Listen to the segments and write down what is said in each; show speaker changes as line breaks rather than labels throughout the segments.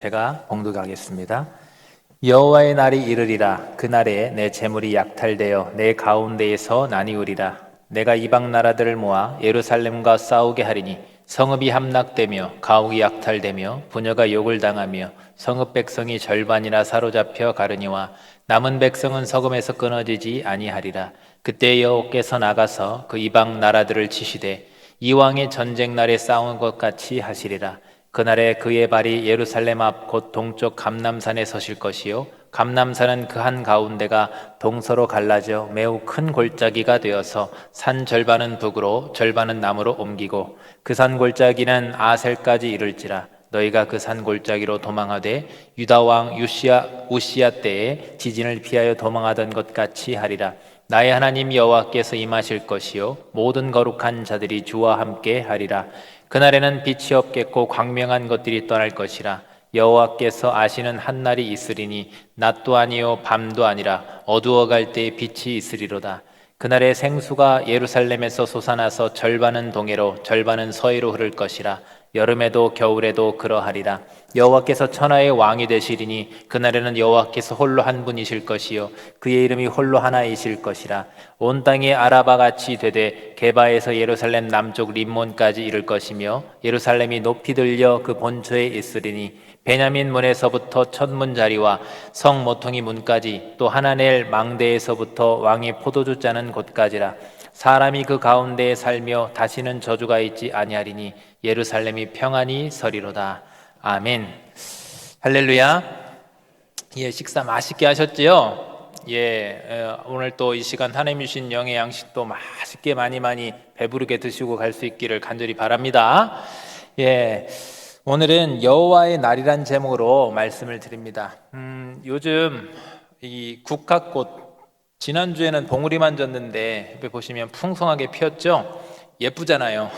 제가 봉독하겠습니다. 여호와의 날이 이르리라. 그날에 내 재물이 약탈되어 내 가운데에서 나뉘우리라. 내가 이방 나라들을 모아 예루살렘과 싸우게 하리니 성읍이 함락되며 가옥이 약탈되며 부녀가 욕을 당하며 성읍 백성이 절반이나 사로잡혀 가르니와 남은 백성은 서금에서 끊어지지 아니하리라. 그때 여호와께서 나가서 그 이방 나라들을 치시되 이왕의 전쟁 날에 싸운 것 같이 하시리라. 그날에 그의 발이 예루살렘 앞 곧 동쪽 감람산에 서실 것이요 감람산은 그 한 가운데가 동서로 갈라져 매우 큰 골짜기가 되어서 산 절반은 북으로 절반은 남으로 옮기고 그 산 골짜기는 아셀까지 이를지라. 너희가 그 산 골짜기로 도망하되 유다 왕 우시야 때에 지진을 피하여 도망하던 것 같이 하리라. 나의 하나님 여호와께서 임하실 것이요 모든 거룩한 자들이 주와 함께 하리라. 그날에는 빛이 없겠고 광명한 것들이 떠날 것이라. 여호와께서 아시는 한 날이 있으리니 낮도 아니요 밤도 아니라 어두워갈 때에 빛이 있으리로다. 그날에 생수가 예루살렘에서 솟아나서 절반은 동해로 절반은 서해로 흐를 것이라. 여름에도 겨울에도 그러하리라. 여호와께서 천하의 왕이 되시리니 그날에는 여호와께서 홀로 한 분이실 것이요 그의 이름이 홀로 하나이실 것이라. 온 땅이 아라바같이 되되 게바에서 예루살렘 남쪽 림몬까지 이를 것이며 예루살렘이 높이 들려 그 본초에 있으리니 베냐민 문에서부터 천문 자리와 성 모퉁이 문까지 또 하나넬 망대에서부터 왕이 포도주 짜는 곳까지라. 사람이 그 가운데에 살며 다시는 저주가 있지 아니하리니 예루살렘이 평안히 서리로다. 아멘. 할렐루야. 예, 식사 맛있게 하셨지요? 예, 오늘 또 이 시간 하나님 주신 영의 양식도 맛있게 많이 배부르게 드시고 갈 수 있기를 간절히 바랍니다. 예, 오늘은 여호와의 날이란 제목으로 말씀을 드립니다. 요즘 이 국화꽃 지난주에는 봉우리만 졌는데 옆에 보시면 풍성하게 피었죠? 예쁘잖아요.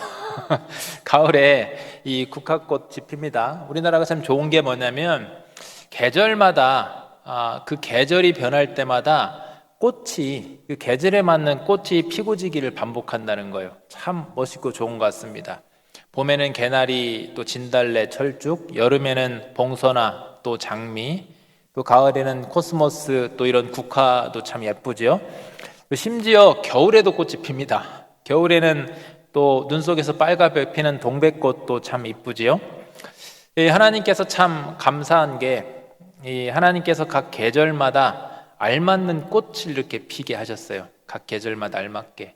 가을에 이 국화꽃이 핍니다. 우리나라가 참 좋은 게 뭐냐면 계절마다 그 계절이 변할 때마다 꽃이 그 계절에 맞는 꽃이 피고 지기를 반복한다는 거예요. 참 멋있고 좋은 것 같습니다. 봄에는 개나리, 또 진달래, 철쭉, 여름에는 봉선화, 또 장미, 또 가을에는 코스모스, 또 이런 국화도 참 예쁘죠. 심지어 겨울에도 꽃이 핍니다. 겨울에는 또 눈 속에서 빨갛게 피는 동백꽃도 참 이쁘지요. 하나님께서 참 감사한 게 하나님께서 각 계절마다 알맞는 꽃을 이렇게 피게 하셨어요. 각 계절마다 알맞게.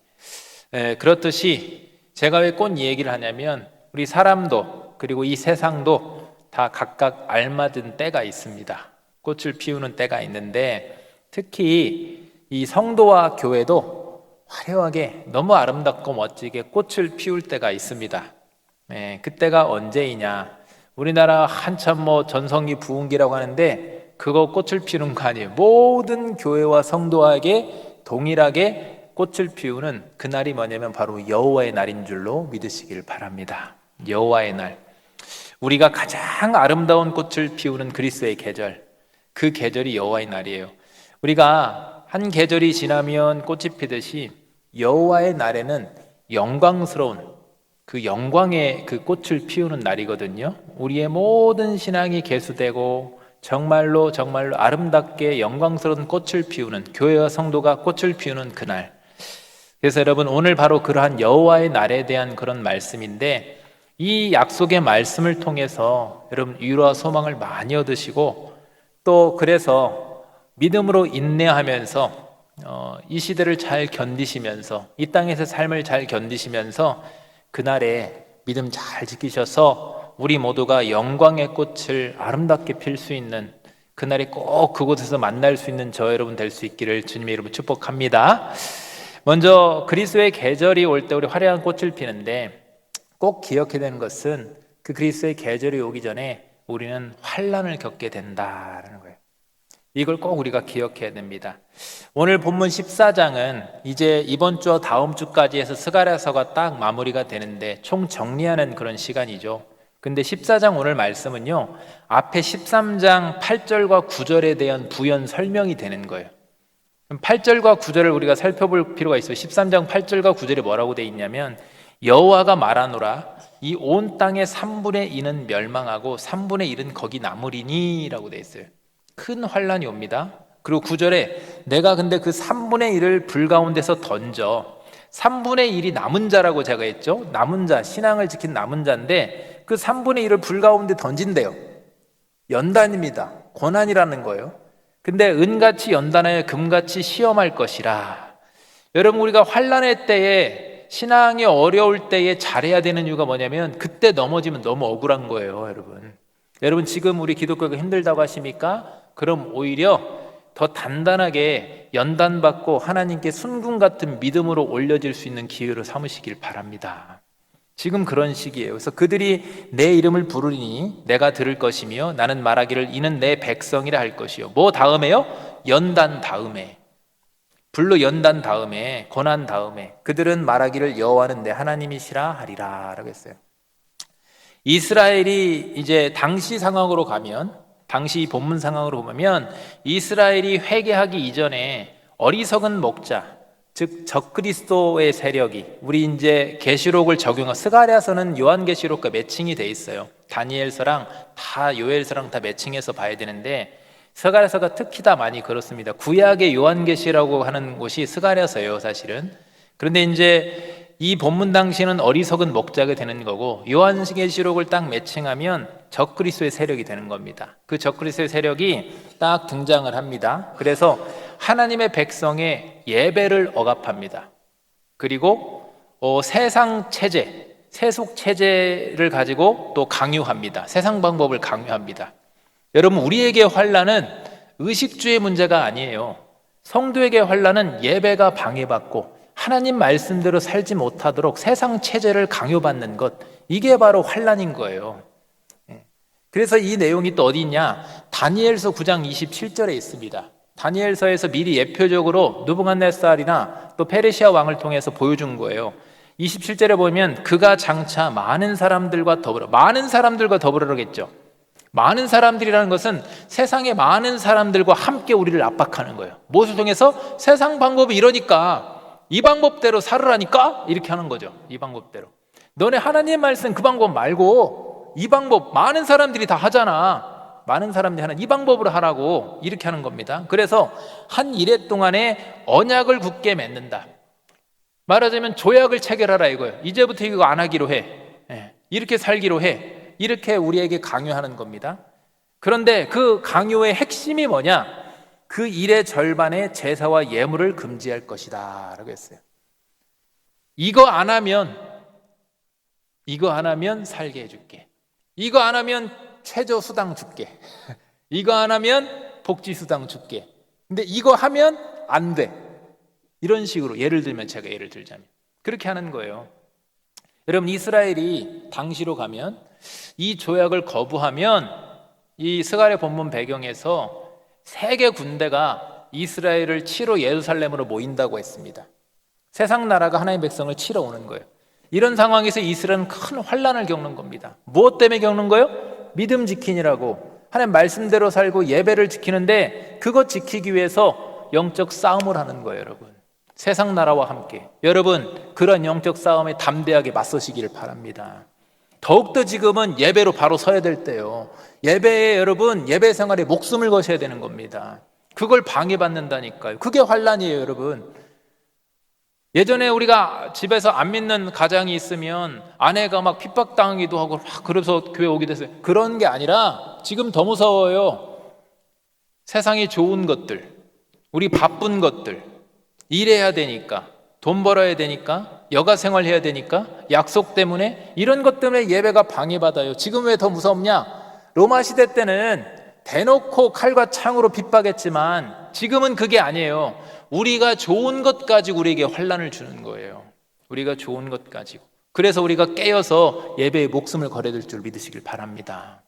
그렇듯이 제가 왜 꽃 얘기를 하냐면 우리 사람도 그리고 이 세상도 다 각각 알맞은 때가 있습니다. 꽃을 피우는 때가 있는데 특히 이 성도와 교회도 화려하게 너무 아름답고 멋지게 꽃을 피울 때가 있습니다. 그때가 언제이냐? 우리나라 한참 전성기 부흥기라고 하는데 그거 꽃을 피우는 거 아니에요. 모든 교회와 성도에게 동일하게 꽃을 피우는 그날이 뭐냐면 바로 여호와의 날인 줄로 믿으시길 바랍니다. 여호와의 날, 우리가 가장 아름다운 꽃을 피우는 그리스도의 계절, 그 계절이 여호와의 날이에요. 우리가 한 계절이 지나면 꽃이 피듯이 여호와의 날에는 영광스러운 그 영광의 그 꽃을 피우는 날이거든요. 우리의 모든 신앙이 계수되고 정말로 아름답게 영광스러운 꽃을 피우는, 교회와 성도가 꽃을 피우는 그날. 그래서 여러분, 오늘 바로 그러한 여호와의 날에 대한 그런 말씀인데 이 약속의 말씀을 통해서 여러분 위로와 소망을 많이 얻으시고 또 그래서 믿음으로 인내하면서 이 시대를 잘 견디시면서 이 땅에서 삶을 잘 견디시면서 그날에 믿음 잘 지키셔서 우리 모두가 영광의 꽃을 아름답게 필 수 있는 그날이 꼭 그곳에서 만날 수 있는 저 여러분 될 수 있기를 주님의 이름으로 축복합니다. 먼저 그리스도의 계절이 올 때 우리 화려한 꽃을 피는데 꼭 기억해야 되는 것은 그 그리스도의 계절이 오기 전에 우리는 환난을 겪게 된다라는 거예요. 이걸 꼭 우리가 기억해야 됩니다. 오늘 본문 14장은 이제 이번 주와 다음 주까지 해서 스가랴서가 딱 마무리가 되는데 총 정리하는 그런 시간이죠. 근데 14장 오늘 말씀은요, 앞에 13장 8절과 9절에 대한 부연 설명이 되는 거예요. 8절과 9절을 우리가 살펴볼 필요가 있어요. 13장 8절과 9절에 뭐라고 되어 있냐면 여호와가 말하노라 이 온 땅의 3분의 2는 멸망하고 3분의 1은 거기 남으리니 라고 돼 있어요. 큰 환란이 옵니다. 그리고 9절에 내가 근데 그 3분의 1을 불 가운데서 던져 3분의 1이 남은 자라고 제가 했죠. 남은 자, 신앙을 지킨 남은 자인데 그 3분의 1을 불 가운데 던진대요. 연단입니다. 고난이라는 거예요. 근데 은같이 연단하여 금같이 시험할 것이라. 여러분, 우리가 환난의 때에, 신앙이 어려울 때에 잘해야 되는 이유가 뭐냐면 그때 넘어지면 너무 억울한 거예요. 여러분 지금 우리 기독교가 힘들다고 하십니까? 그럼 오히려 더 단단하게 연단받고 하나님께 순금 같은 믿음으로 올려질 수 있는 기회로 삼으시길 바랍니다. 지금 그런 시기예요. 그래서 그들이 내 이름을 부르니 내가 들을 것이며 나는 말하기를 이는 내 백성이라 할 것이요. 뭐 다음에요? 연단 다음에, 불로 연단 다음에, 고난 다음에 그들은 말하기를 여호와는 내 하나님이시라 하리라 라고 했어요. 이스라엘이 이제 당시 상황으로 가면, 당시 본문 상황으로 보면 이스라엘이 회개하기 이전에 어리석은 목자, 즉 적그리스도의 세력이, 우리 이제 계시록을 적용한 스가랴서는 요한계시록과 매칭이 돼 있어요. 다니엘서랑 다 요엘서랑 다 매칭해서 봐야 되는데 스가랴서가 특히 다 많이 그렇습니다. 구약의 요한계시라고 하는 곳이 스가랴서예요, 사실은. 그런데 이제 이 본문 당시는 어리석은 목자가 되는 거고 요한계시록을 딱 매칭하면 적그리스도의 세력이 되는 겁니다. 그 적그리스도의 세력이 딱 등장을 합니다. 그래서 하나님의 백성의 예배를 억압합니다. 그리고 세상 체제, 세속 체제를 가지고 또 강요합니다. 세상 방법을 강요합니다. 여러분, 우리에게 환난은 의식주의 문제가 아니에요. 성도에게 환난은 예배가 방해받고 하나님 말씀대로 살지 못하도록 세상 체제를 강요받는 것, 이게 바로 환난인 거예요. 그래서 이 내용이 또 어디 있냐? 다니엘서 9장 27절에 있습니다. 다니엘서에서 미리 예표적으로 느부갓네살이나 또 페르시아 왕을 통해서 보여준 거예요. 27절에 보면 그가 장차 많은 사람들과 더불어라겠죠. 많은 사람들이라는 것은 세상의 많은 사람들과 함께 우리를 압박하는 거예요. 무엇을 통해서? 세상 방법이 이러니까 이 방법대로 살으라니까 이렇게 하는 거죠. 이 방법대로. 너네 하나님 말씀 그 방법 말고 이 방법 많은 사람들이 다 하잖아. 많은 사람들이 하는 이 방법으로 하라고 이렇게 하는 겁니다. 그래서 한 일해 동안에 언약을 굳게 맺는다. 말하자면 조약을 체결하라 이거예요. 이제부터 이거 안 하기로 해. 이렇게 살기로 해. 이렇게 우리에게 강요하는 겁니다. 그런데 그 강요의 핵심이 뭐냐? 그 일의 절반의 제사와 예물을 금지할 것이다 라고 했어요. 이거 안 하면 살게 해줄게. 이거 안 하면 최저수당 줄게. 이거 안 하면 복지수당 줄게. 근데 이거 하면 안 돼. 이런 식으로 예를 들자면 그렇게 하는 거예요. 여러분, 이스라엘이 당시로 가면 이 조약을 거부하면 이 스가랴 본문 배경에서 세계 군대가 이스라엘을 치러 예루살렘으로 모인다고 했습니다. 세상 나라가 하나님의 백성을 치러 오는 거예요. 이런 상황에서 이스라엘은 큰 환난을 겪는 겁니다. 무엇 때문에 겪는 거예요? 믿음 지키느라고. 하나님 말씀대로 살고 예배를 지키는데 그것 지키기 위해서 영적 싸움을 하는 거예요, 여러분. 세상 나라와 함께. 여러분, 그런 영적 싸움에 담대하게 맞서시기를 바랍니다. 더욱더 지금은 예배로 바로 서야 될 때요. 예배에 여러분, 예배 생활에 목숨을 거셔야 되는 겁니다. 그걸 방해받는다니까요. 그게 환난이에요, 여러분. 예전에 우리가 집에서 안 믿는 가장이 있으면 아내가 막 핍박당하기도 하고 막 그래서 교회 오게 됐어요. 그런 게 아니라 지금 더 무서워요. 세상에 좋은 것들, 우리 바쁜 것들, 일해야 되니까, 돈 벌어야 되니까, 여가 생활해야 되니까, 약속 때문에, 이런 것 때문에 예배가 방해받아요. 지금 왜 더 무섭냐? 로마 시대 때는 대놓고 칼과 창으로 핍박했지만 지금은 그게 아니에요. 우리가 좋은 것 가지고 우리에게 환난을 주는 거예요. 우리가 좋은 것 가지고. 그래서 우리가 깨어서 예배에 목숨을 걸어야 될 줄 믿으시길 바랍니다.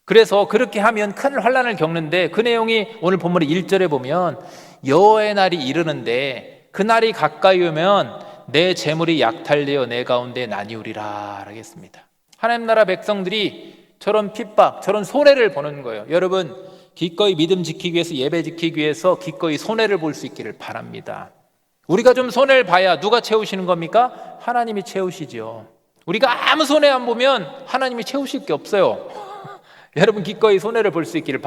그래서 그렇게 하면 큰 환난을 겪는데 그 내용이 오늘 본문의 1절에 보면 여호와의 날이 이르는데 그 날이 가까이 오면 내 재물이 약탈되어 내 가운데 나뉘우리라 하겠습니다. 하나님 나라 백성들이 저런 핍박, 저런 손해를 보는 거예요. 여러분, 기꺼이 믿음 지키기 위해서, 예배 지키기 위해서 기꺼이 손해를 볼 수 있기를 바랍니다. 우리가 좀 손해를 봐야 누가 채우시는 겁니까? 하나님이 채우시죠. 우리가 아무 손해 안 보면 하나님이 채우실 게 없어요. 여러분 기꺼이 손해를 볼 수 있기를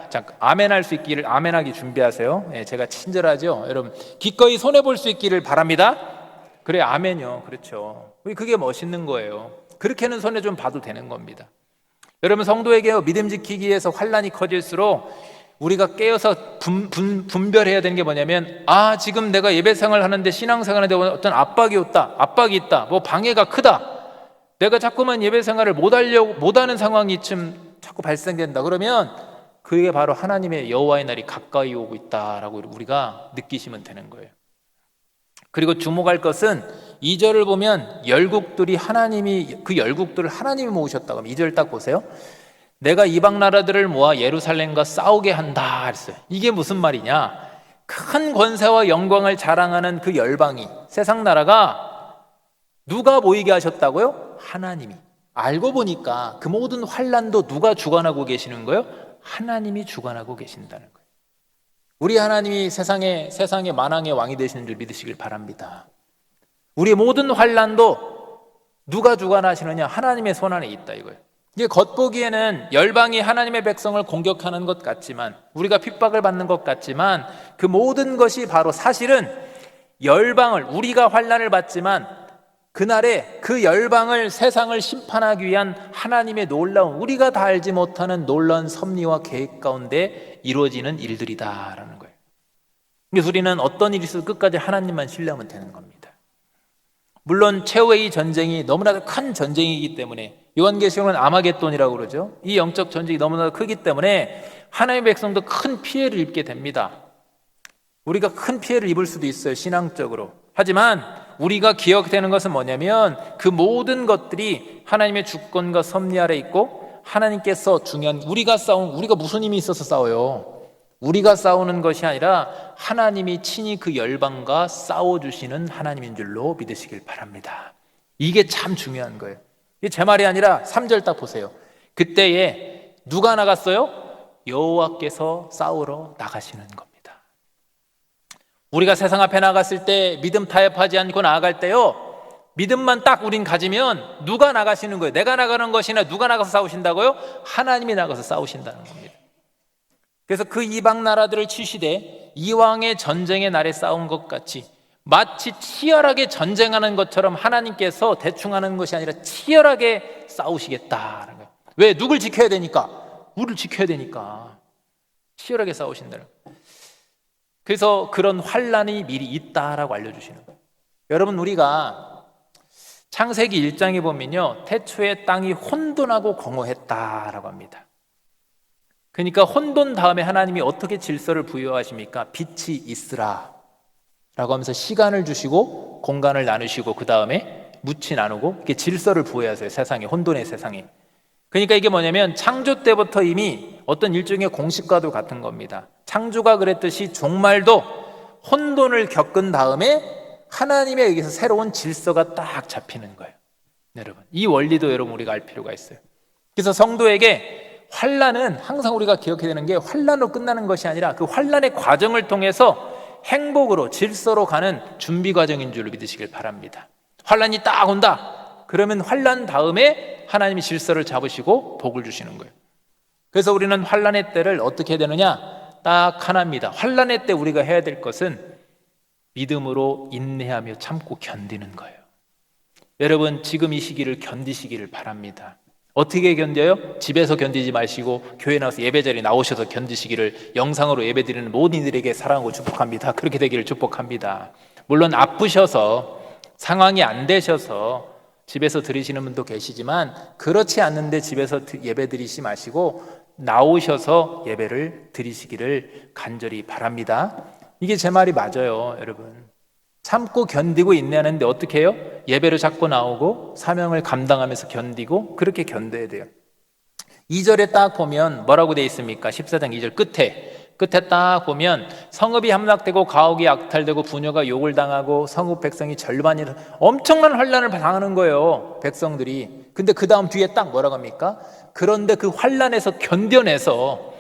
잠깐 아멘할 수 있기를 아멘하기 준비하세요. 예, 제가 친절하죠. 여러분 기꺼이 손해 볼 수 있기를 바랍니다. 그래 아멘요. 그렇죠. 그게 멋있는 거예요. 그렇게는 손해 좀 봐도 되는 겁니다. 여러분 성도에게 믿음 지키기 위해서 환난이 커질수록 우리가 깨어서 분별해야 되는 게 뭐냐면, 지금 내가 예배생활을 하는데 신앙생활하는데 어떤 압박이 있다, 뭐 방해가 크다, 내가 자꾸만 예배생활을 못하는 상황이 자꾸 발생된다. 그러면 그게 바로 하나님의 여호와의 날이 가까이 오고 있다라고 우리가 느끼시면 되는 거예요. 그리고 주목할 것은 2절을 보면 그 열국들을 하나님이 모으셨다고 하면 2절 딱 보세요. 내가 이방 나라들을 모아 예루살렘과 싸우게 한다 했어요. 이게 무슨 말이냐? 큰 권세와 영광을 자랑하는 그 열방이, 세상 나라가 누가 모이게 하셨다고요? 하나님이. 알고 보니까 그 모든 환난도 누가 주관하고 계시는 거예요? 하나님이 주관하고 계신다는 거예요. 우리 하나님이 세상의 만왕의 왕이 되시는 줄 믿으시길 바랍니다. 우리 모든 환난도 누가 주관하시느냐? 하나님의 손안에 있다 이거예요. 이게 겉보기에는 열방이 하나님의 백성을 공격하는 것 같지만, 우리가 핍박을 받는 것 같지만, 그 모든 것이 바로 사실은 우리가 환난을 받지만 그날에 그 열방을, 세상을 심판하기 위한 하나님의 놀라운, 우리가 다 알지 못하는 놀라운 섭리와 계획 가운데 이루어지는 일들이다라는 거예요. 그래서 우리는 어떤 일이 있어도 끝까지 하나님만 신뢰하면 되는 겁니다. 물론 최후의 이 전쟁이 너무나도 큰 전쟁이기 때문에, 요한계시록은 아마겟돈이라고 그러죠. 이 영적 전쟁이 너무나도 크기 때문에 하나님의 백성도 큰 피해를 입게 됩니다. 우리가 큰 피해를 입을 수도 있어요, 신앙적으로. 하지만 우리가 기억되는 것은 뭐냐면, 그 모든 것들이 하나님의 주권과 섭리 아래 있고, 하나님께서 우리가 무슨 힘이 있어서 싸워요? 우리가 싸우는 것이 아니라 하나님이 친히 그 열방과 싸워주시는 하나님인 줄로 믿으시길 바랍니다. 이게 참 중요한 거예요. 이게 제 말이 아니라 3절 딱 보세요. 그때에 누가 나갔어요? 여호와께서 싸우러 나가시는 겁니다. 우리가 세상 앞에 나갔을 때 믿음 타협하지 않고 나아갈 때요, 믿음만 딱 우린 가지면 누가 나가시는 거예요? 내가 나가는 것이나 누가 나가서 싸우신다고요? 하나님이 나가서 싸우신다는 겁니다. 그래서 그 이방 나라들을 치시되 이왕의 전쟁의 날에 싸운 것 같이, 마치 치열하게 전쟁하는 것처럼 하나님께서 대충 하는 것이 아니라 치열하게 싸우시겠다는 거예요. 왜? 누굴 지켜야 되니까? 우리를 지켜야 되니까 치열하게 싸우신다는 거예요. 그래서 그런 환난이 미리 있다라고 알려주시는 거예요. 여러분, 우리가 창세기 1장에 보면요, 태초에 땅이 혼돈하고 공허했다라고 합니다. 그러니까 혼돈 다음에 하나님이 어떻게 질서를 부여하십니까? 빛이 있으라 라고 하면서 시간을 주시고 공간을 나누시고 그 다음에 묻히 나누고 이렇게 질서를 부여하세요. 세상에, 혼돈의 세상에. 그러니까 이게 뭐냐면 창조 때부터 이미 어떤 일종의 공식과도 같은 겁니다. 창조가 그랬듯이 종말도 혼돈을 겪은 다음에 하나님에 의해서 새로운 질서가 딱 잡히는 거예요. 여러분, 이 원리도 여러분 우리가 알 필요가 있어요. 그래서 성도에게 환난은 항상 우리가 기억해야 되는 게, 환난으로 끝나는 것이 아니라 그 환난의 과정을 통해서 행복으로, 질서로 가는 준비 과정인 줄로 믿으시길 바랍니다. 환난이 딱 온다 그러면 환난 다음에 하나님이 질서를 잡으시고 복을 주시는 거예요. 그래서 우리는 환난의 때를 어떻게 해야 되느냐? 딱 하나입니다. 환난의 때 우리가 해야 될 것은 믿음으로 인내하며 참고 견디는 거예요. 여러분, 지금 이 시기를 견디시기를 바랍니다. 어떻게 견뎌요? 집에서 견디지 마시고 교회 나와서 예배자리에 나오셔서 견디시기를 영상으로 예배드리는 모든 이들에게 사랑하고 축복합니다. 그렇게 되기를 축복합니다. 물론 아프셔서 상황이 안 되셔서 집에서 드리시는 분도 계시지만, 그렇지 않는데 집에서 예배 드리지 마시고 나오셔서 예배를 드리시기를 간절히 바랍니다. 이게 제 말이 맞아요, 여러분. 참고 견디고 인내하는데 어떻게 해요? 예배를 잡고 나오고 사명을 감당하면서 견디고, 그렇게 견뎌야 돼요. 2절에 딱 보면 뭐라고 되어 있습니까? 14장 2절 끝에 딱 보면 성읍이 함락되고 가옥이 약탈되고 부녀가 욕을 당하고 성읍 백성이 절반이, 엄청난 환난을 당하는 거예요, 백성들이. 근데 그 다음 뒤에 딱 뭐라고 합니까? 그런데 그 환난에서 견뎌내서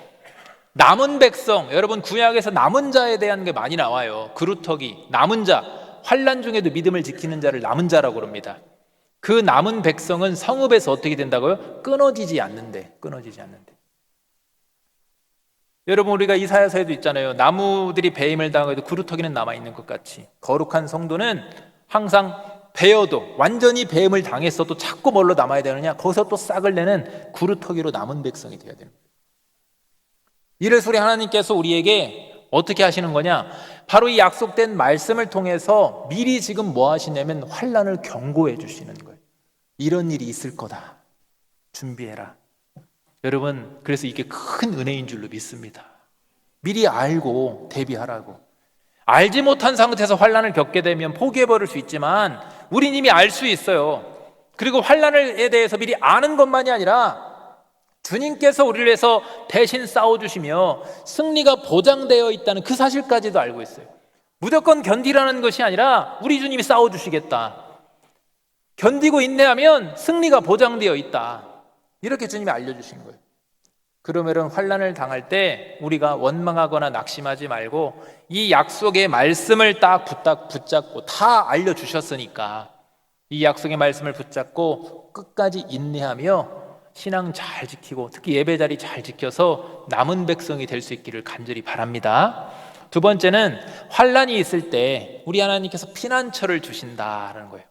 남은 백성, 여러분 구약에서 남은 자에 대한 게 많이 나와요. 그루터기, 남은 자, 환난 중에도 믿음을 지키는 자를 남은 자라고 그럽니다. 그 남은 백성은 성읍에서 어떻게 된다고요? 끊어지지 않는데. 여러분, 우리가 이사야서에도 있잖아요. 나무들이 배임을 당해도 그루터기는 남아있는 것 같이 거룩한 성도는 항상 베어도 완전히 배임을 당했어도 자꾸 뭘로 남아야 되느냐? 거기서 또 싹을 내는 그루터기로 남은 백성이 되어야 됩니다. 이래서 우리 하나님께서 우리에게 어떻게 하시는 거냐? 바로 이 약속된 말씀을 통해서 미리 지금 뭐 하시냐면 환난을 경고해 주시는 거예요. 이런 일이 있을 거다. 준비해라. 여러분, 그래서 이게 큰 은혜인 줄로 믿습니다. 미리 알고 대비하라고. 알지 못한 상태에서 환난을 겪게 되면 포기해버릴 수 있지만 우린 이미 알 수 있어요. 그리고 환난에 대해서 미리 아는 것만이 아니라 주님께서 우리를 위해서 대신 싸워주시며 승리가 보장되어 있다는 그 사실까지도 알고 있어요. 무조건 견디라는 것이 아니라 우리 주님이 싸워주시겠다. 견디고 인내하면 승리가 보장되어 있다. 이렇게 주님이 알려주신 거예요. 그러면 환난을 당할 때 우리가 원망하거나 낙심하지 말고 이 약속의 말씀을 딱 붙잡고 다 알려주셨으니까 이 약속의 말씀을 붙잡고 끝까지 인내하며 신앙 잘 지키고 특히 예배 자리 잘 지켜서 남은 백성이 될 수 있기를 간절히 바랍니다. 두 번째는 환난이 있을 때 우리 하나님께서 피난처를 주신다라는 거예요.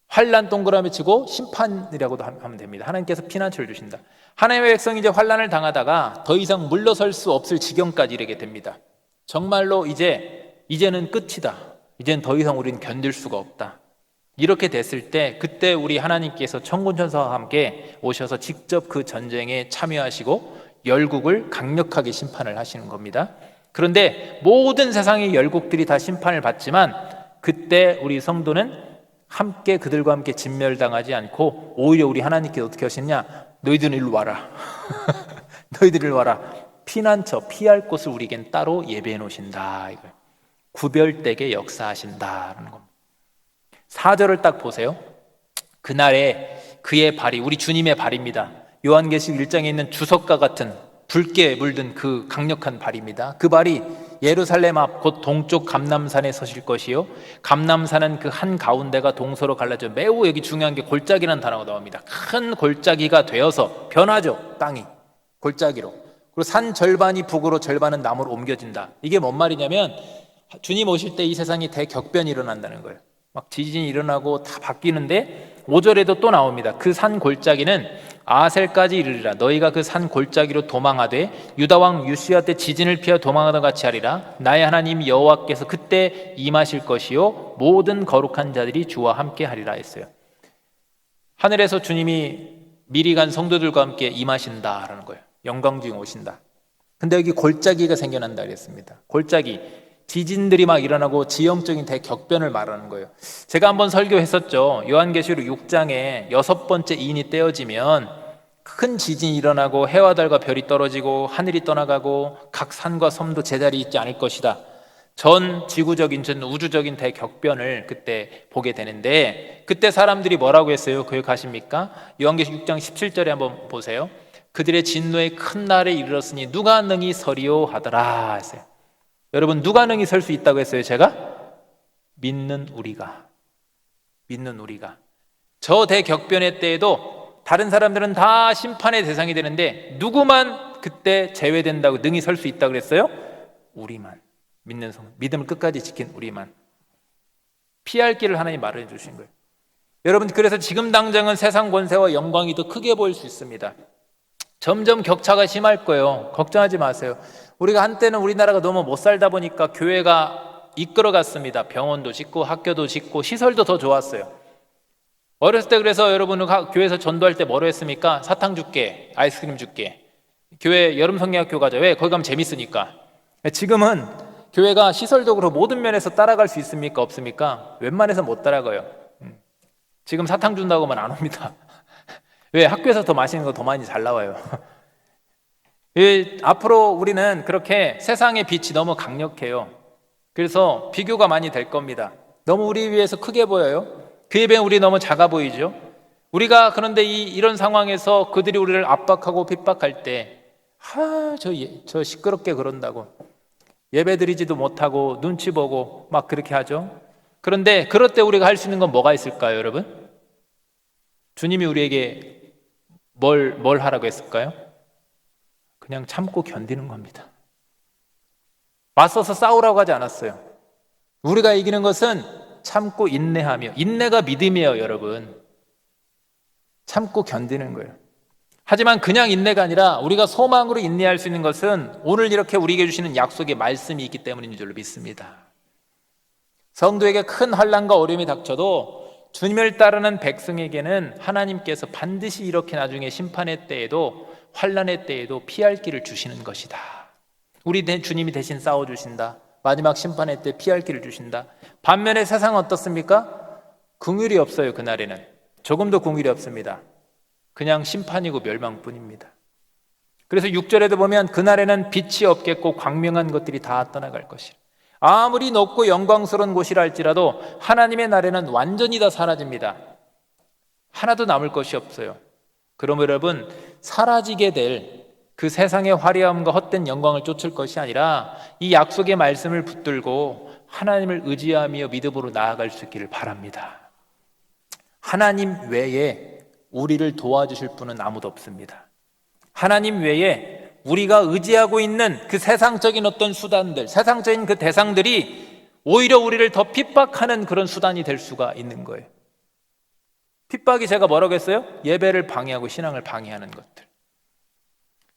환난 동그라미 치고 심판이라고도 하면 됩니다. 하나님께서 피난처를 주신다. 하나님의 백성이 이제 환난을 당하다가 더 이상 물러설 수 없을 지경까지 이르게 됩니다. 정말로 이제는 끝이다. 이제는 더 이상 우리는 견딜 수가 없다. 이렇게 됐을 때 그때 우리 하나님께서 천군천사와 함께 오셔서 직접 그 전쟁에 참여하시고 열국을 강력하게 심판을 하시는 겁니다. 그런데 모든 세상의 열국들이 다 심판을 받지만 그때 우리 성도는 함께 그들과 함께 진멸당하지 않고 오히려 우리 하나님께서 어떻게 하시냐? 너희들은 일로 와라. 너희들 일로 와라. 피난처, 피할 곳을 우리에겐 따로 예배해 놓으신다. 이거예요. 구별되게 역사하신다라는 겁니다. 4절을 딱 보세요. 그날에 그의 발이 우리 주님의 발입니다. 요한계시록 1장에 있는 주석과 같은 붉게 물든 그 강력한 발입니다. 그 발이 예루살렘 앞 곧 동쪽 감람산에 서실 것이요 감람산은 그 한가운데가 동서로 갈라져 매우 여기 중요한 게 골짜기라는 단어가 나옵니다. 큰 골짜기가 되어서 변하죠. 땅이 골짜기로. 그리고 산 절반이 북으로 절반은 남으로 옮겨진다. 이게 뭔 말이냐면 주님 오실 때 이 세상이 대격변이 일어난다는 거예요. 막 지진이 일어나고 다 바뀌는데 5절에도 또 나옵니다. 그 산 골짜기는 아셀까지 이르리라. 너희가 그 산 골짜기로 도망하되 유다왕 유시아 때 지진을 피하 도망하던 같이 하리라. 나의 하나님 여호와께서 그때 임하실 것이요 모든 거룩한 자들이 주와 함께 하리라 했어요. 하늘에서 주님이 미리 간 성도들과 함께 임하신다라는 거예요. 영광 중에 오신다. 근데 여기 골짜기가 생겨난다 그랬습니다. 골짜기, 지진들이 막 일어나고 지형적인 대격변을 말하는 거예요. 제가 한번 설교했었죠. 요한계시록 6장에 6번째 인이 떼어지면 큰 지진이 일어나고 해와 달과 별이 떨어지고 하늘이 떠나가고 각 산과 섬도 제자리에 있지 않을 것이다. 전 지구적인, 전 우주적인 대격변을 그때 보게 되는데 그때 사람들이 뭐라고 했어요? 기억하십니까? 요한계시록 6장 17절에 한번 보세요. 그들의 진노의 큰 날에 이르렀으니 누가 능히 서리요 하더라 했어요. 여러분, 누가 능히 설 수 있다고 했어요? 제가? 믿는 우리가. 저 대격변의 때에도 다른 사람들은 다 심판의 대상이 되는데 누구만 그때 제외된다고 능히 설 수 있다고 그랬어요? 우리만. 믿는 성, 믿음을 끝까지 지킨 우리만. 피할 길을 하나님 마련해 주신 거예요. 여러분, 그래서 지금 당장은 세상 권세와 영광이 더 크게 보일 수 있습니다. 점점 격차가 심할 거예요. 걱정하지 마세요. 우리가 한때는 우리나라가 너무 못 살다 보니까 교회가 이끌어갔습니다. 병원도 짓고 학교도 짓고 시설도 더 좋았어요. 어렸을 때 그래서 여러분은 교회에서 전도할 때 뭐로 했습니까? 사탕 줄게, 아이스크림 줄게. 교회 여름 성경학교 가자. 왜? 거기 가면 재밌으니까. 지금은 교회가 시설적으로 모든 면에서 따라갈 수 있습니까? 없습니까? 웬만해서 못 따라가요. 지금 사탕 준다고 하면 안 옵니다. 왜? 학교에서 더 맛있는 거 더 많이 잘 나와요. 앞으로 우리는 그렇게 세상의 빛이 너무 강력해요. 그래서 비교가 많이 될 겁니다. 너무 우리 위해서 크게 보여요. 그에 비해 우리 너무 작아 보이죠. 우리가 그런데 이런 상황에서 그들이 우리를 압박하고 핍박할 때 저 시끄럽게 그런다고 예배 드리지도 못하고 눈치 보고 막 그렇게 하죠. 그런데 그럴 때 우리가 할 수 있는 건 뭐가 있을까요, 여러분? 주님이 우리에게 뭘 하라고 했을까요? 그냥 참고 견디는 겁니다. 맞서서 싸우라고 하지 않았어요. 우리가 이기는 것은 참고 인내하며, 인내가 믿음이에요, 여러분. 참고 견디는 거예요. 하지만 그냥 인내가 아니라 우리가 소망으로 인내할 수 있는 것은 오늘 이렇게 우리에게 주시는 약속의 말씀이 있기 때문인 줄로 믿습니다. 성도에게 큰 환난과 어려움이 닥쳐도 주님을 따르는 백성에게는 하나님께서 반드시 이렇게 나중에 심판의 때에도 환난의 때에도 피할 길을 주시는 것이다. 우리 주님이 대신 싸워주신다. 마지막 심판의 때 피할 길을 주신다. 반면에 세상은 어떻습니까? 긍휼이 없어요. 그날에는 조금도 긍휼이 없습니다. 그냥 심판이고 멸망뿐입니다. 그래서 6절에도 보면 그날에는 빛이 없겠고 광명한 것들이 다 떠나갈 것이라. 아무리 높고 영광스러운 곳이라 할지라도 하나님의 날에는 완전히 다 사라집니다. 하나도 남을 것이 없어요. 그럼 여러분, 사라지게 될 그 세상의 화려함과 헛된 영광을 쫓을 것이 아니라 이 약속의 말씀을 붙들고 하나님을 의지하며 믿음으로 나아갈 수 있기를 바랍니다. 하나님 외에 우리를 도와주실 분은 아무도 없습니다. 하나님 외에 우리가 의지하고 있는 그 세상적인 어떤 수단들, 세상적인 그 대상들이 오히려 우리를 더 핍박하는 그런 수단이 될 수가 있는 거예요. 핍박이 제가 뭐라고 했어요? 예배를 방해하고 신앙을 방해하는 것들.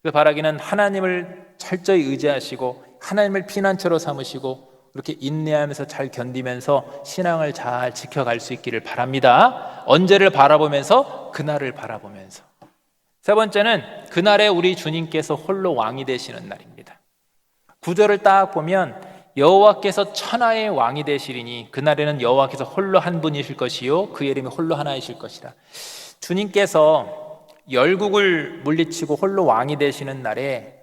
그래서 바라기는 하나님을 철저히 의지하시고 하나님을 피난처로 삼으시고 그렇게 인내하면서 잘 견디면서 신앙을 잘 지켜갈 수 있기를 바랍니다. 언제를 바라보면서? 그날을 바라보면서. 세 번째는 그날에 우리 주님께서 홀로 왕이 되시는 날입니다. 9절을 딱 보면 여호와께서 천하의 왕이 되시리니 그날에는 여호와께서 홀로 한 분이실 것이요 그의 이름이 홀로 하나이실 것이라. 주님께서 열국을 물리치고 홀로 왕이 되시는 날에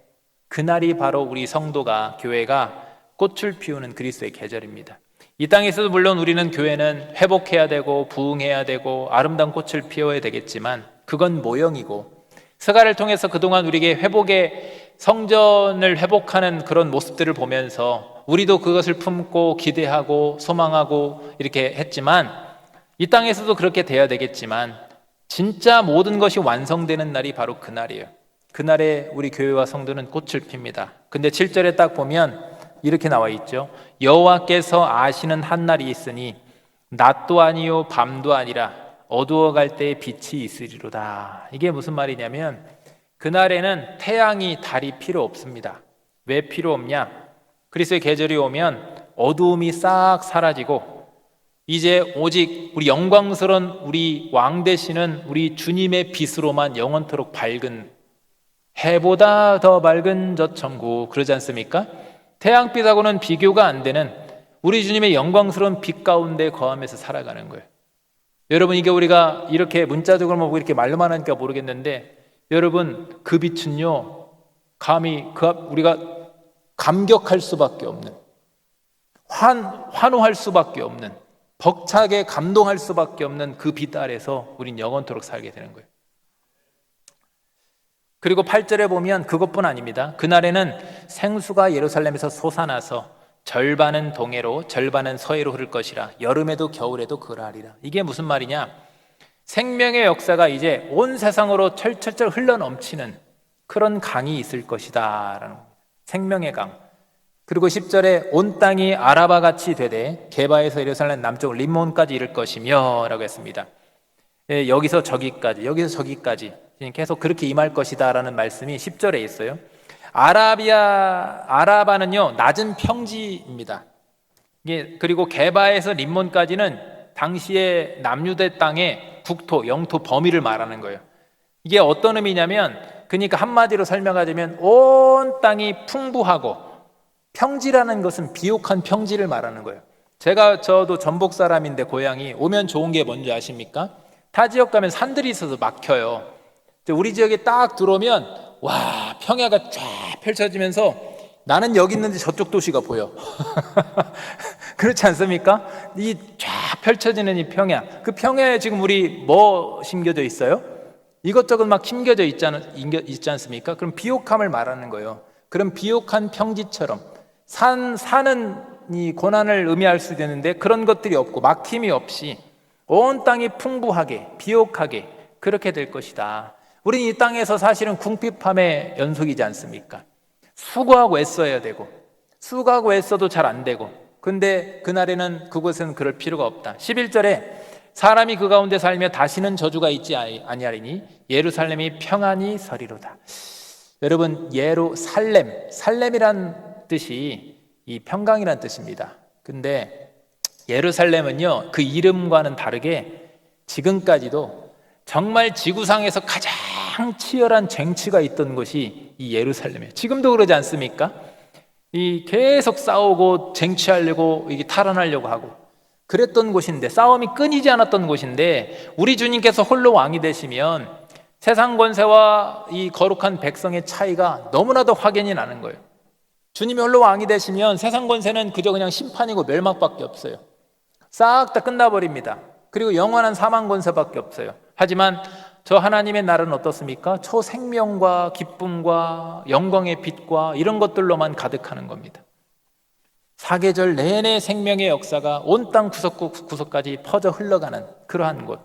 그날이 바로 우리 성도가, 교회가 꽃을 피우는 그리스도의 계절입니다. 이 땅에서도 물론 우리는 교회는 회복해야 되고 부흥해야 되고 아름다운 꽃을 피워야 되겠지만 그건 모형이고, 스가를 통해서 그동안 우리에게 회복의 성전을 회복하는 그런 모습들을 보면서 우리도 그것을 품고 기대하고 소망하고 이렇게 했지만, 이 땅에서도 그렇게 돼야 되겠지만 진짜 모든 것이 완성되는 날이 바로 그날이에요. 그날에 우리 교회와 성도는 꽃을 핍니다. 근데 7절에 딱 보면 이렇게 나와 있죠. 여호와께서 아시는 한 날이 있으니 낮도 아니요 밤도 아니라 어두워갈 때에 빛이 있으리로다. 이게 무슨 말이냐면 그날에는 태양이 달이 필요 없습니다. 왜 필요 없냐? 그리스도의 계절이 오면 어두움이 싹 사라지고 이제 오직 우리 영광스러운 우리 왕 되시는 우리 주님의 빛으로만 영원토록 밝은, 해보다 더 밝은 저 천국, 그러지 않습니까? 태양빛하고는 비교가 안 되는 우리 주님의 영광스러운 빛 가운데 거하면서 살아가는 거예요. 여러분, 이게 우리가 이렇게 문자적으로 뭐 이렇게 말로만 하니까 모르겠는데, 여러분 그 빛은요 감히 우리가 감격할 수밖에 없는, 환호할 수밖에 없는, 벅차게 감동할 수밖에 없는 그 빛 아래서 우린 영원토록 살게 되는 거예요. 그리고 8절에 보면 그것뿐 아닙니다. 그날에는 생수가 예루살렘에서 솟아나서 절반은 동해로 절반은 서해로 흐를 것이라. 여름에도 겨울에도 그러하리라. 이게 무슨 말이냐? 생명의 역사가 이제 온 세상으로 철철철 흘러넘치는 그런 강이 있을 것이다 라는 겁니다. 생명의 강. 그리고 10절에 온 땅이 아라바같이 되되 게바에서 예루살렘 남쪽 림몬까지 이를 것이며 라고 했습니다. 여기서 저기까지, 여기서 저기까지 계속 그렇게 임할 것이다 라는 말씀이 10절에 있어요. 아라바는요 낮은 평지입니다. 그리고 게바에서 림몬까지는 당시의 남유대 땅의 국토, 영토 범위를 말하는 거예요. 이게 어떤 의미냐면, 그러니까 한마디로 설명하자면 온 땅이 풍부하고, 평지라는 것은 비옥한 평지를 말하는 거예요. 저도 전북 사람인데 고향이, 오면 좋은 게 뭔지 아십니까? 타 지역 가면 산들이 있어서 막혀요. 우리 지역에 딱 들어오면 와, 평야가 쫙 펼쳐지면서 나는 여기 있는데 저쪽 도시가 보여. 그렇지 않습니까? 이 쫙 펼쳐지는 이 평야, 그 평야에 지금 우리 뭐 심겨져 있어요? 이것저것 막 힘겨져 있지 않습니까? 그럼 비옥함을 말하는 거예요. 그럼 비옥한 평지처럼 사는 이 고난을 의미할 수도 있는데 그런 것들이 없고 막힘이 없이 온 땅이 풍부하게 비옥하게 그렇게 될 것이다. 우리는 이 땅에서 사실은 궁핍함의 연속이지 않습니까? 수고하고 애써야 되고 수고하고 애써도 잘 안 되고, 근데 그날에는 그곳은 그럴 필요가 없다. 11절에 사람이 그 가운데 살며 다시는 저주가 있지 아니하리니 예루살렘이 평안히 서리로다. 여러분, 살렘이란 뜻이 이 평강이란 뜻입니다. 근데 예루살렘은요, 그 이름과는 다르게 지금까지도 정말 지구상에서 가장 치열한 쟁취가 있던 곳이 이 예루살렘이에요. 지금도 그러지 않습니까? 이 계속 싸우고 쟁취하려고 이게 탈환하려고 하고 그랬던 곳인데, 싸움이 끊이지 않았던 곳인데, 우리 주님께서 홀로 왕이 되시면 세상 권세와 이 거룩한 백성의 차이가 너무나도 확연히 나는 거예요. 주님이 홀로 왕이 되시면 세상 권세는 그저 그냥 심판이고 멸망밖에 없어요. 싹 다 끝나버립니다. 그리고 영원한 사망 권세밖에 없어요. 하지만 저 하나님의 날은 어떻습니까? 초생명과 기쁨과 영광의 빛과 이런 것들로만 가득하는 겁니다. 사계절 내내 생명의 역사가 온 땅 구석구석까지 퍼져 흘러가는 그러한 곳,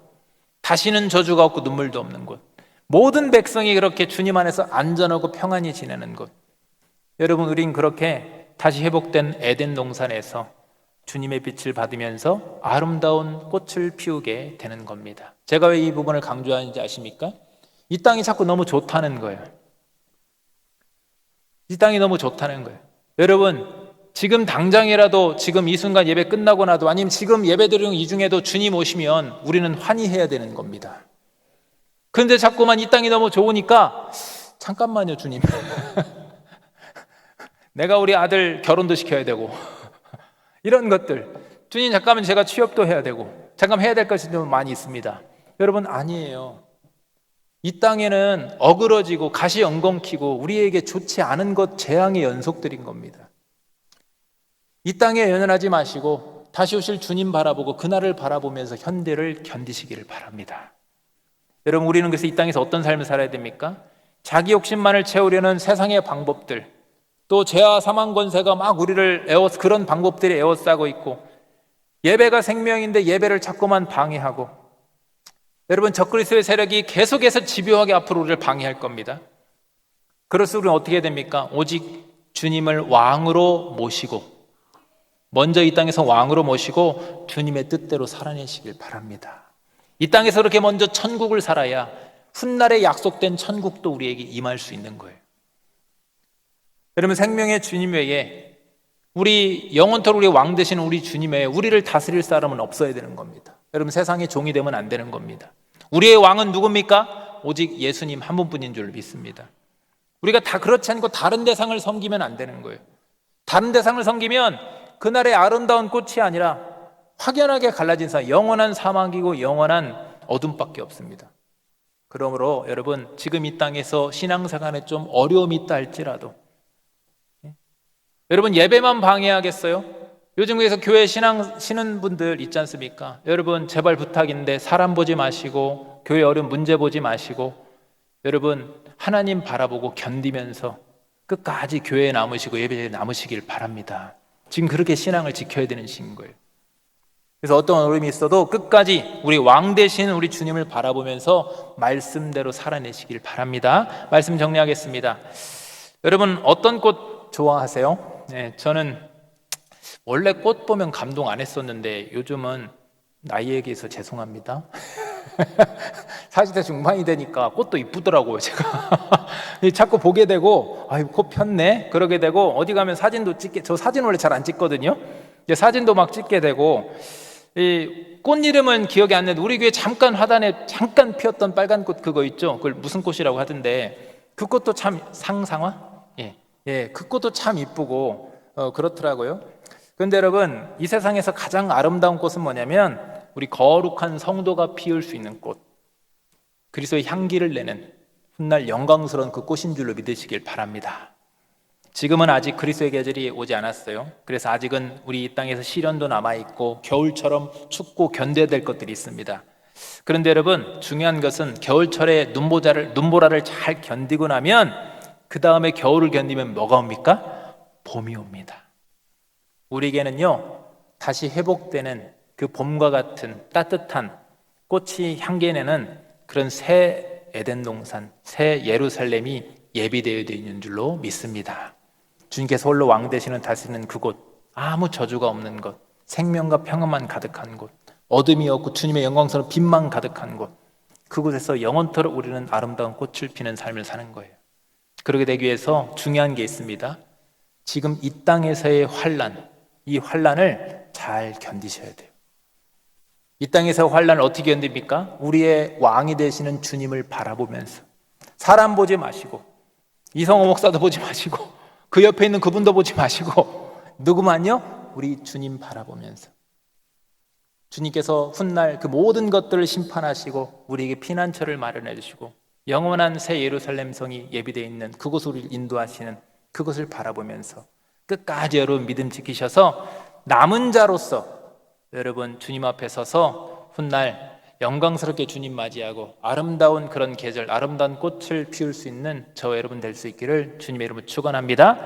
다시는 저주가 없고 눈물도 없는 곳, 모든 백성이 그렇게 주님 안에서 안전하고 평안히 지내는 곳. 여러분, 우린 그렇게 다시 회복된 에덴 동산에서 주님의 빛을 받으면서 아름다운 꽃을 피우게 되는 겁니다. 제가 왜 이 부분을 강조하는지 아십니까? 이 땅이 자꾸 너무 좋다는 거예요. 이 땅이 너무 좋다는 거예요. 여러분, 지금 당장이라도, 지금 이 순간 예배 끝나고 나도, 아니면 지금 예배 드리는 이 중에도 주님 오시면 우리는 환희해야 되는 겁니다. 그런데 자꾸만 이 땅이 너무 좋으니까 잠깐만요 주님 내가 우리 아들 결혼도 시켜야 되고 이런 것들, 주님 잠깐만 제가 취업도 해야 되고 잠깐 해야 될 것이 좀 많이 있습니다. 여러분, 아니에요. 이 땅에는 어그러지고 가시 엉겅퀴고 우리에게 좋지 않은 것, 재앙의 연속들인 겁니다. 이 땅에 연연하지 마시고 다시 오실 주님 바라보고 그날을 바라보면서 현대를 견디시기를 바랍니다. 여러분, 우리는 그래서 이 땅에서 어떤 삶을 살아야 됩니까? 자기 욕심만을 채우려는 세상의 방법들, 또 죄와 사망 권세가 막 우리를 그런 방법들이 에워싸고 있고, 예배가 생명인데 예배를 자꾸만 방해하고, 여러분, 적그리스도의 세력이 계속해서 집요하게 앞으로 우리를 방해할 겁니다. 그럴수록 우리는 어떻게 해야 됩니까? 오직 주님을 왕으로 모시고, 먼저 이 땅에서 왕으로 모시고 주님의 뜻대로 살아내시길 바랍니다. 이 땅에서 그렇게 먼저 천국을 살아야 훗날에 약속된 천국도 우리에게 임할 수 있는 거예요. 여러분, 생명의 주님 외에, 우리 영원토록 우리 왕 되시는 우리 주님 외에 우리를 다스릴 사람은 없어야 되는 겁니다. 여러분, 세상의 종이 되면 안 되는 겁니다. 우리의 왕은 누굽니까? 오직 예수님 한 분뿐인 줄 믿습니다. 우리가 다 그렇지 않고 다른 대상을 섬기면 안 되는 거예요. 다른 대상을 섬기면 그날의 아름다운 꽃이 아니라 확연하게 갈라진 영원한 사막이고 영원한 어둠밖에 없습니다. 그러므로 여러분, 지금 이 땅에서 신앙생활에 좀 어려움이 있다 할지라도, 여러분, 예배만 방해하겠어요? 요즘 그래서 교회 신는 분들 있지 않습니까? 여러분, 제발 부탁인데 사람 보지 마시고 교회 어려운 문제 보지 마시고, 여러분, 하나님 바라보고 견디면서 끝까지 교회에 남으시고 예배에 남으시길 바랍니다. 지금 그렇게 신앙을 지켜야 되는 시기인 거예요. 그래서 어떤 어려움이 있어도 끝까지 우리 왕 되신 우리 주님을 바라보면서 말씀대로 살아내시길 바랍니다. 말씀 정리하겠습니다. 여러분, 어떤 꽃 좋아하세요? 네, 저는 원래 꽃 보면 감동 안 했었는데 요즘은 나이에 비해서 죄송합니다. 40대 중반이 되니까 꽃도 이쁘더라고요. 제가 자꾸 보게 되고, 아유, 꽃 폈네 그러게 되고, 어디 가면 사진도 찍게, 저 사진 원래 잘 안 찍거든요. 사진도 막 찍게 되고, 이 꽃 이름은 기억이 안 나는데 우리 교회 잠깐 화단에 잠깐 피었던 빨간 꽃 그거 있죠? 그걸 무슨 꽃이라고 하던데, 그 꽃도 참 상상화? 그 꽃도 참 이쁘고 그렇더라고요. 그런데 여러분, 이 세상에서 가장 아름다운 꽃은 뭐냐면 우리 거룩한 성도가 피울 수 있는 꽃, 그리스도의 향기를 내는 훗날 영광스러운 그 꽃인 줄로 믿으시길 바랍니다. 지금은 아직 그리스도의 계절이 오지 않았어요. 그래서 아직은 우리 이 땅에서 시련도 남아있고 겨울처럼 춥고 견뎌야 될 것들이 있습니다. 그런데 여러분, 중요한 것은 겨울철에 눈보라를 잘 견디고 나면 그 다음에 겨울을 견디면 뭐가 옵니까? 봄이 옵니다. 우리에게는요, 다시 회복되는 그 봄과 같은 따뜻한 꽃이 향기내는 그런 새 에덴 동산, 새 예루살렘이 예비되어 있는 줄로 믿습니다. 주님께서 홀로 왕 되시는 다스리는 그곳, 아무 저주가 없는 곳, 생명과 평안만 가득한 곳, 어둠이 없고 주님의 영광스러운 빛만 가득한 곳, 그곳에서 영원토록 우리는 아름다운 꽃을 피는 삶을 사는 거예요. 그러게 되기 위해서 중요한 게 있습니다. 지금 이 땅에서의 환난, 이 환난을 잘 견디셔야 돼요. 이 땅에서 환난을 어떻게 견딥니까? 우리의 왕이 되시는 주님을 바라보면서, 사람 보지 마시고 이성호 목사도 보지 마시고 그 옆에 있는 그분도 보지 마시고 누구만요? 우리 주님 바라보면서, 주님께서 훗날 그 모든 것들을 심판하시고 우리에게 피난처를 마련해 주시고 영원한 새 예루살렘 성이 예비되어 있는 그곳으로 인도하시는 그것을 바라보면서 끝까지 여러분 믿음 지키셔서 남은 자로서 여러분 주님 앞에 서서 훗날 영광스럽게 주님 맞이하고 아름다운 그런 계절, 아름다운 꽃을 피울 수 있는 저 여러분 될 수 있기를 주님의 이름으로 축원합니다.